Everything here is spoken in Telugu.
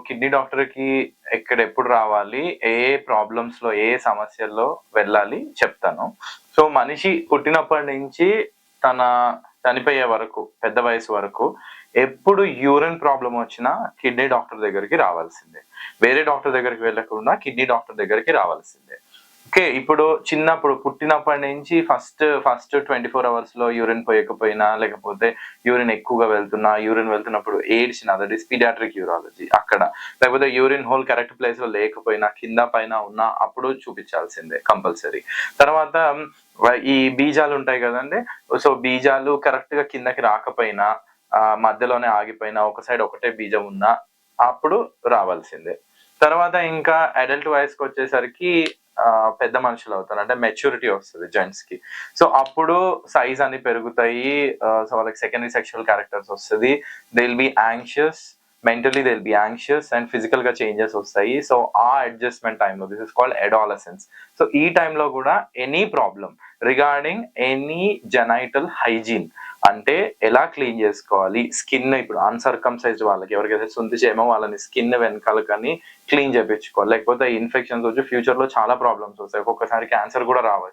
కిడ్నీ డాక్టర్‌కి ఎప్పుడు రావాలి? ఏ ప్రాబ్లమ్స్‌లో, ఏ సమస్యల్లో వెళ్ళాలి చెప్తాను. సో, మనిషి పుట్టినప్పటి నుంచి తన చనిపోయే వరకు, పెద్ద వయసు వరకు ఎప్పుడు యూరిన్ ప్రాబ్లమ్ వచ్చినా కిడ్నీ డాక్టర్ దగ్గరికి రావాల్సిందే. వేరే డాక్టర్ దగ్గరికి వెళ్ళకుండా కిడ్నీ డాక్టర్ దగ్గరికి రావాల్సిందే. ఓకే. ఇప్పుడు చిన్నప్పుడు పుట్టినప్పటి నుంచి ఫస్ట్ 24 అవర్స్‌లో యూరిన్ పోయకపోయినా, లేకపోతే యూరిన్ ఎక్కువగా యూరిన్ వెళ్తున్నప్పుడు ఏడ్చినా, దట్ ఈస్ పీడియాట్రిక్ యూరాలజీ అక్కడ. లేకపోతే యూరిన్ హోల్ కరెక్ట్ ప్లేస్‌లో లేకపోయినా, కింద పైన ఉన్నా అప్పుడు చూపించాల్సిందే కంపల్సరీ. తర్వాత ఈ బీజాలుంటాయి గదండీ! సో, బీజాలు కరెక్ట్‌గా కిందకి రాకపోయినా, మధ్యలోనే ఆగిపోయినా, ఒక సైడ్ ఒకటే బీజం ఉన్నా అప్పుడు రావాల్సిందే. తర్వాత ఇంకా అడల్ట్ వయస్సుకొచ్చేసరికి పెద్ద మనుషులవుతారు. అంటే మెచ్యూరిటీ వస్తది జెంట్స్‌కి. సో, అప్పుడు సైజ్ అన్ని పెరుగుతాయి. సో, వాళ్ళకి సెకండరీ సెక్షువల్ క్యారెక్టర్స్ వస్తది. They will be anxious. Mentally they will be anxious and ఫిజికల్‌గా చేంజెస్ వస్తాయి. సో, ఆ అడ్జస్ట్‌మెంట్ టైమ్‌లో this is called adolescence. So, ఈ టైమ్‌లో గూడా any problem regarding any genital hygiene అంటే ఎలా క్లీన్ జేసుకోవాలి? స్కిన్ ఇప్పుడు అన్‌సర్కమ్‌సైజ్డ్ వాళ్ళకి ఎవరికైతే సుంతి చేయమో వాళ్ళని స్కిన్ వెనకాల కానీ క్లీన్ చేపించుకోవాలి. లేకపోతే ఇన్ఫెక్షన్స్ వచ్చి ఫ్యూచర్‌లో చాలా ప్రాబ్లమ్స్ వస్తాయి. ఒక్కొక్కసారి క్యాన్సర్ గూడా రావచ్చు.